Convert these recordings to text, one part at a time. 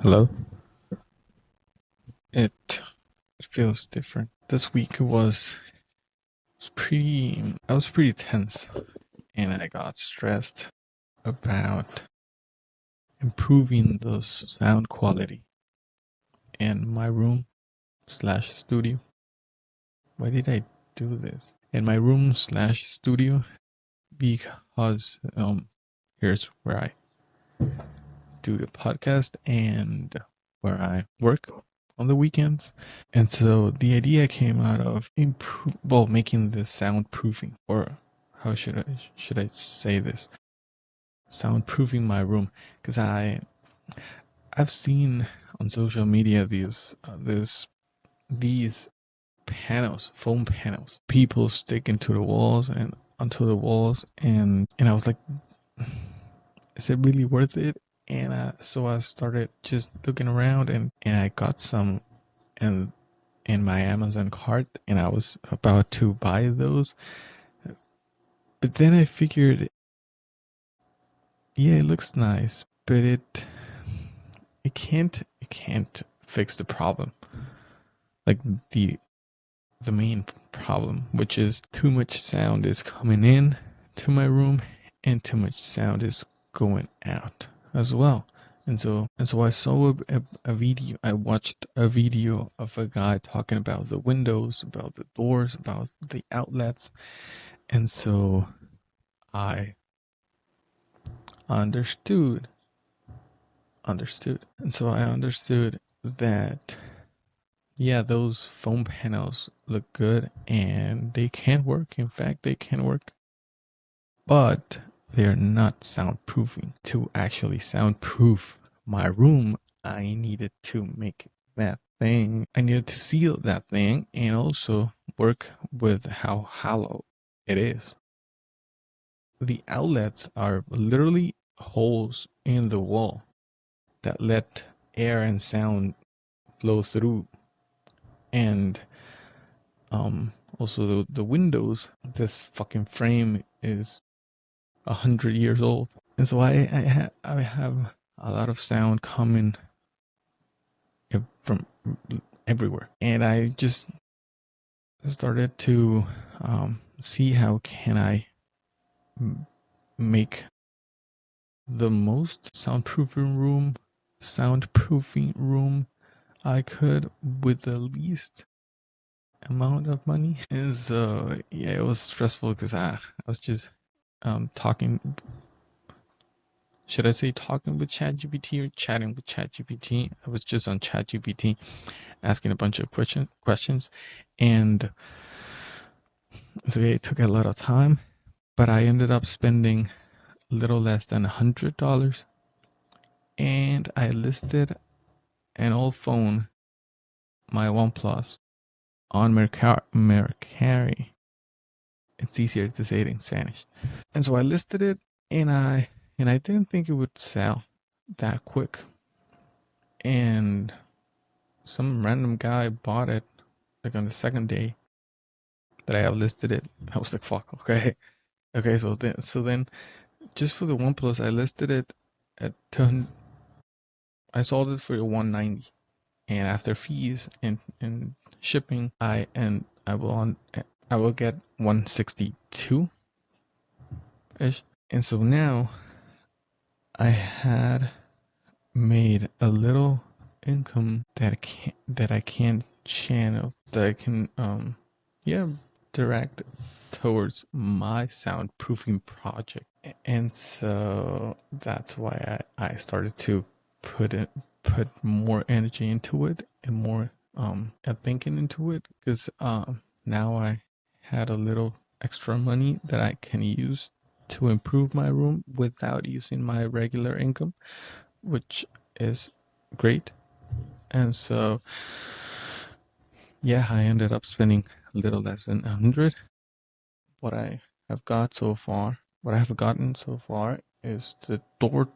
Hello. It feels different. This week was pretty tense, and I got stressed about improving the sound quality in my room slash studio. Why did I do this? In my room slash studio, because here's where I do the podcast and where I work on the weekends. And so the idea came out of making this soundproofing, or how should I say this? Soundproofing my room, because I've seen on social media these panels, foam panels, people stick into the walls and onto the walls, and I was like, is it really worth it? And so I started just looking around, and I got some in my Amazon cart, and I was about to buy those. But then I figured, yeah, it looks nice, but it can't fix the problem. Like the main problem, which is too much sound is coming in to my room and too much sound is going out as well. And so I saw a video. I watched a video of a guy talking about the windows, about the doors, about the outlets. And so I understood understood. And so I understood that, yeah, those foam panels look good and they can work. In fact, they can work, but they're not soundproofing. To actually soundproof my room, I needed to make that thing, I needed to seal that thing and also work with how hollow it is. The outlets are literally holes in the wall that let air and sound flow through. And also the windows, this fucking frame is 100 years old. And so I have a lot of sound coming from everywhere. And I just started to see how can I make the most soundproofing room I could with the least amount of money. And so yeah, it was stressful because I was just talking. Should I say talking with ChatGPT or chatting with ChatGPT? I was just on ChatGPT asking a bunch of questions, and so yeah, it took a lot of time. But I ended up spending a little less than $100, and I listed an old phone, my OnePlus, on Mercari. It's easier to say it in Spanish. And so I listed it, and I didn't think it would sell that quick. And some random guy bought it like on the second day that I have listed it. I was like, fuck, okay. Okay, so then just for the OnePlus, I listed it at 10. I sold it for 190, and after fees and shipping, I will get 162 ish. And so now I had made a little income that I can channel, that I can yeah, direct towards my soundproofing project. And so that's why I started to put more energy into it and more thinking into it, because now I had a little extra money that I can use to improve my room without using my regular income, which is great. And so yeah, I ended up spending a little less than 100. What I what I have gotten so far is the door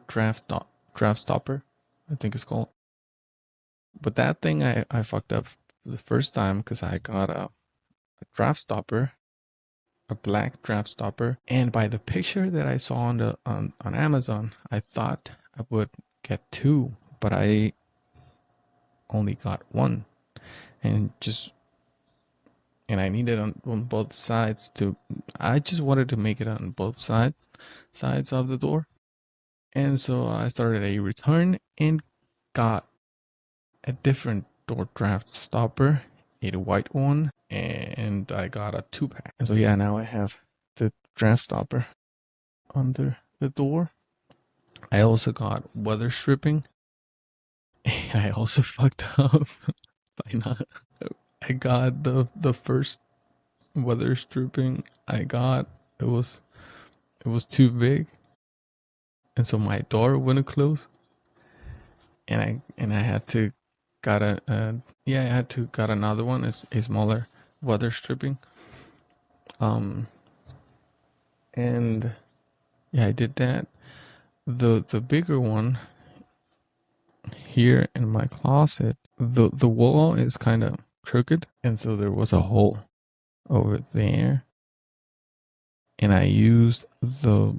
draft stopper, I think it's called. But that thing I fucked up the first time because I got a draft stopper, a black draft stopper, and by the picture that I saw on Amazon, I thought I would get two, but I only got one, and I need it on both sides to. I just wanted to make it on both sides of the door, and so I started a return and got a different door draft stopper, a white one, and I got a 2-pack. And so yeah, now I have the draft stopper under the door. I also got weather stripping, and I also fucked up by not. I got the first weather stripping I got. It was too big, and so my door wouldn't close, and I had to got I had to got another one. It's a smaller weather stripping. And yeah, I did that. The bigger one here in my closet, the wall is kind of crooked, and so there was a hole over there, and I used the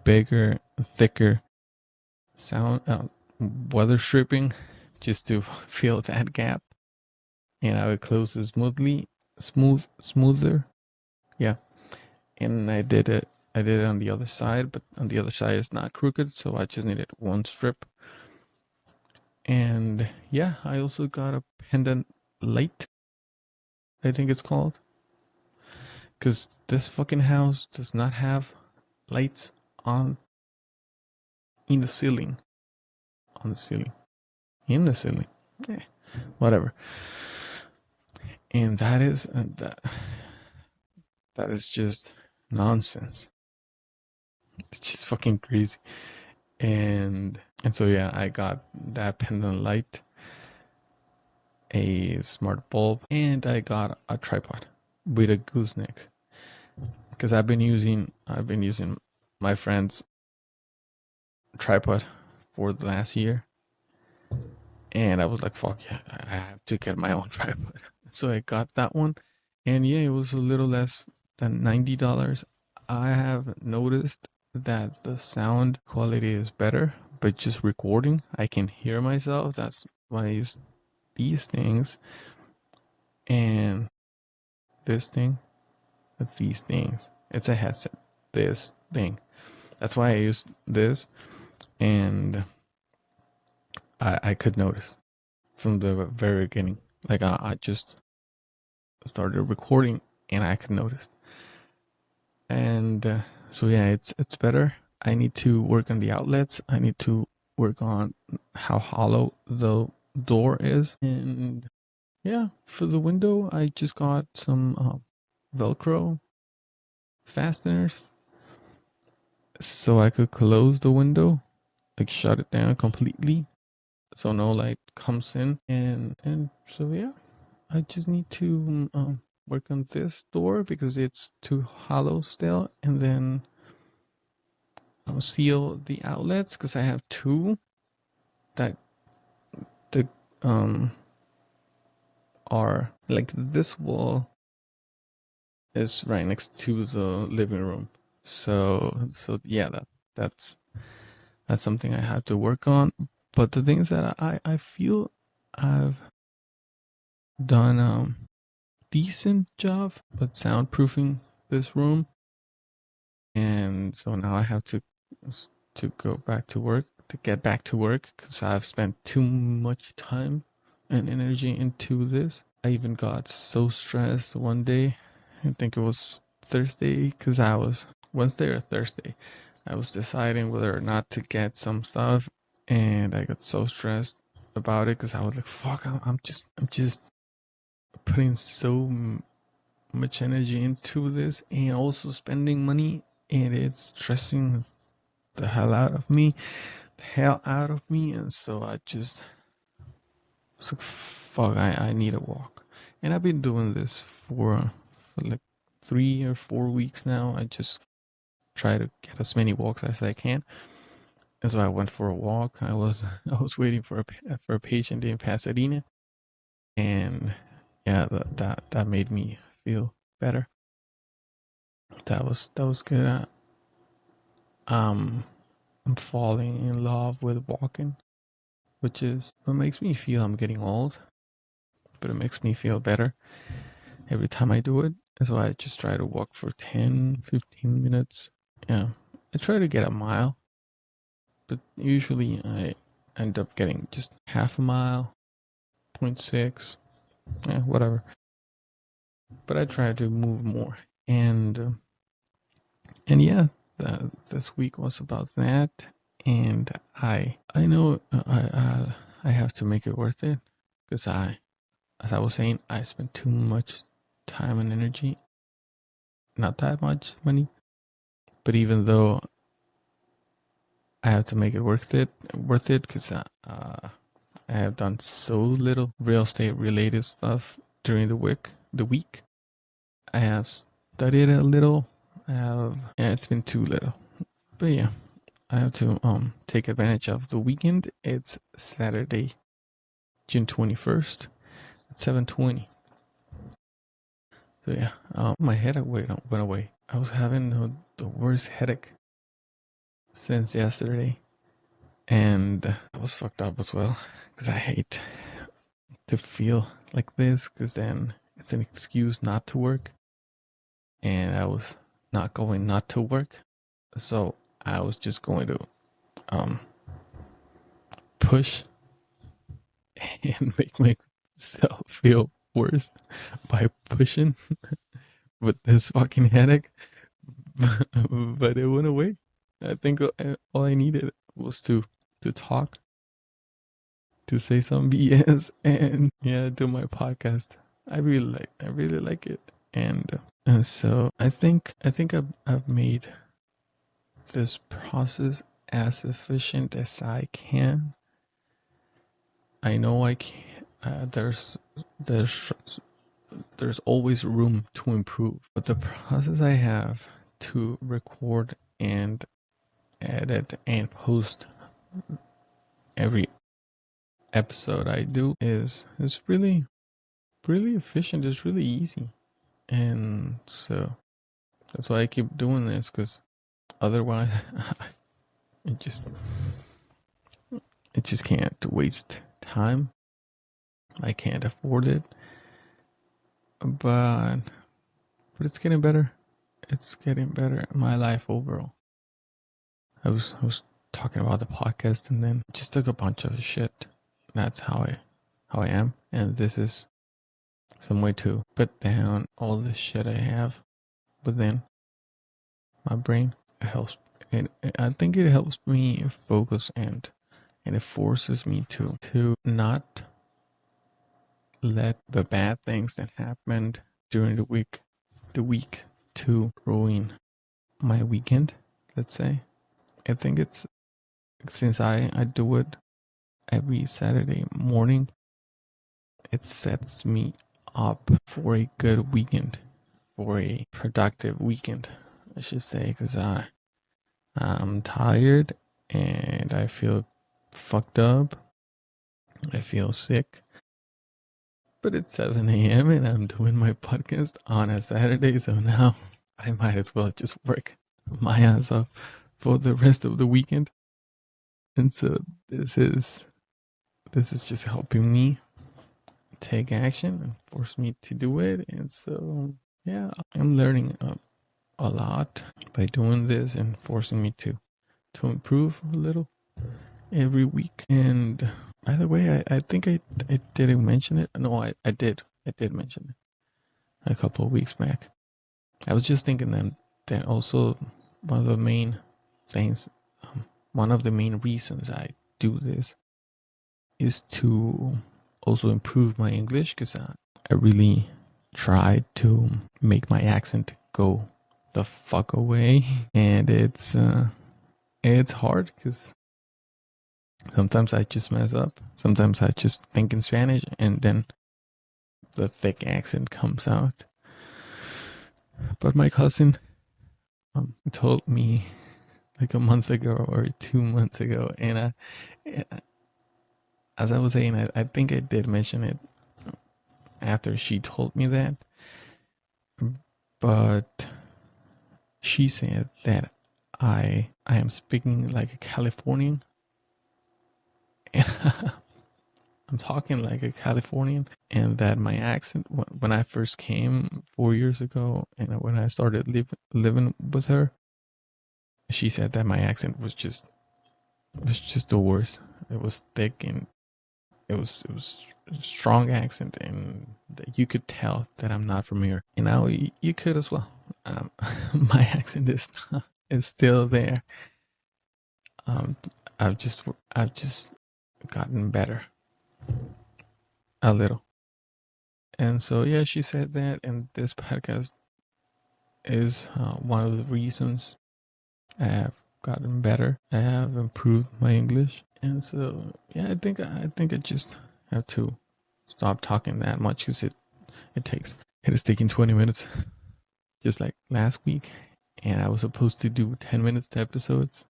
bigger, thicker sound weather stripping just to fill that gap, and I would close it smoother. Yeah, and I did it. I did it on the other side, but on the other side it's not crooked, so I just needed one strip. And yeah, I also got a pendant light, I think it's called, because this fucking house does not have lights on in the ceiling. On the ceiling. In the ceiling. Whatever. And that is that is just nonsense. It's just fucking crazy. And so yeah, I got that pendant light, a smart bulb, and I got a tripod with a gooseneck, because I've been using my friend's tripod for the last year, and I was like, fuck yeah, I have to get my own tripod. So I got that one, and yeah, it was a little less than $90. I have noticed that the sound quality is better, but just recording, I can hear myself. That's why I use these things, and this thing, with these things. It's a headset. This thing. That's why I use this, and I could notice from the very beginning. Like I just started recording, and I could notice. And so yeah, it's better. I need to work on the outlets. I need to work on how hollow the door is, and yeah, for the window, I just got some Velcro fasteners so I could close the window, like shut it down completely, so no light comes in. And so yeah, I just need to work on this door because it's too hollow still, and then seal the outlets because I have two that the are like, this wall is right next to the living room. So yeah, that's something I have to work on. But the thing is that I feel I've done decent job with soundproofing this room, and so now I have to go back to work, to get back to work, because I've spent too much time and energy into this. I even got so stressed one day. I think it was Thursday, because I was Wednesday or Thursday. I was deciding whether or not to get some stuff, and I got so stressed about it because I was like, "Fuck! I'm just putting so much energy into this, and also spending money, and it's stressing the hell out of me, And so I just was like, fuck, I need a walk. And I've been doing this for like 3 or 4 weeks now. I just try to get as many walks as I can. And so I went for a walk. I was waiting for a patient in Pasadena, and yeah, that made me feel better. That was good. Um, I'm falling in love with walking, which is what makes me feel I'm getting old, but it makes me feel better every time I do it. So I just try to walk for 10, 15 minutes. Yeah, I try to get a mile, but usually I end up getting just half a mile, 0.6, yeah, whatever. But I try to move more, and yeah, this week was about that, and I know I have to make it worth it because as I was saying, I spent too much time and energy, not that much money, but even though I have to make it worth it because I have done so little real estate related stuff during the week. I have studied a little. Yeah, it's been too little, but yeah, I have to take advantage of the weekend. It's Saturday, June 21st at 7:20. So yeah, my headache went away. I was having the worst headache since yesterday, and I was fucked up as well because I hate to feel like this because then it's an excuse not to work, and I was not to work, so I was just going to um push and make myself feel worse by pushing with this fucking headache. But it went away. I think all I needed was to talk, to say some BS, and yeah, do my podcast. I really like it, and so I think I've made this process as efficient as I can. I know I can. There's there's always room to improve, but the process I have to record and edit and post every episode I do is really efficient. It's really easy, and so that's why I keep doing this because otherwise, it just it just can't waste time. I can't afford it, but it's getting better. It's getting better. My life overall. I was talking about the podcast and then just took a bunch of shit. That's how I am, and this is some way to put down all the shit I have within my brain. It helps. I think it helps me focus, and it forces me to not let the bad things that happened during the week to ruin my weekend. Let's say. I think it's since I do it every Saturday morning, it sets me up for a good weekend, for a productive weekend, I should say, because I'm tired and I feel fucked up. I feel sick. But it's 7 a.m. and I'm doing my podcast on a Saturday, so now I might as well just work my ass off for the rest of the weekend. And so this is just helping me take action and force me to do it. And so, yeah, I'm learning a lot by doing this and forcing me to improve a little every week. And by the way, I think I didn't mention it. No, I did. I did mention it a couple of weeks back. I was just thinking that also one of the main things, one of the main reasons I do this is to also improve my English because I really tried to make my accent go the fuck away, and it's hard because sometimes I just mess up. Sometimes I just think in Spanish, and then the thick accent comes out. But my cousin told me like a month ago or 2 months ago, and as I was saying, I think I did mention it after she told me that, but she said that I am speaking like a Californian. And I'm talking like a Californian, and that my accent when I first came 4 years ago, and when I started living with her, she said that my accent was just the worst. It was thick, and it was a strong accent, and that you could tell that I'm not from here. And now you could as well. My accent is still there. Um, I've just gotten better a little. And so yeah, she said that, and this podcast is one of the reasons I have gotten better. I have improved my English, and so yeah, I think I just have to stop talking that much because it takes it is taking 20 minutes, just like last week, and I was supposed to do 10 minutes to episodes,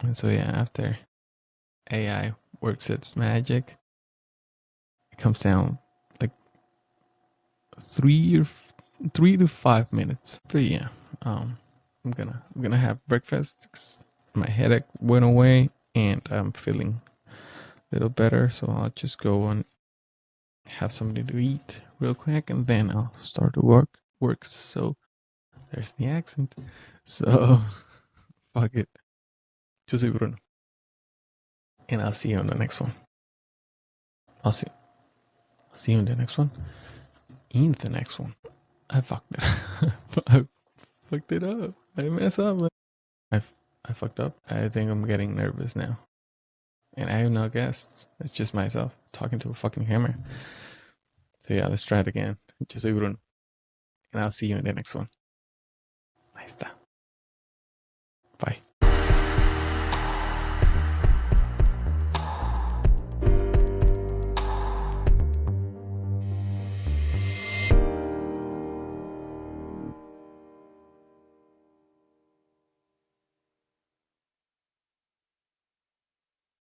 and so yeah, after AI works its magic, it comes down like 3 to 5 minutes. But yeah, um, I'm gonna have breakfast. 'Cause my headache went away, and I'm feeling a little better. So I'll just go and have something to eat real quick, and then I'll start to work. So there's the accent. So fuck it, just Bruno, and I'll see you on the next one. I'll see. I'll see you in the next one. In the next one, I fucked it. I fucked it up. I mess up. I I fucked up. I think I'm getting nervous now. And I have no guests. It's just myself talking to a fucking camera. So yeah, let's try it again. Just Bruno. And I'll see you in the next one. Nice. Bye.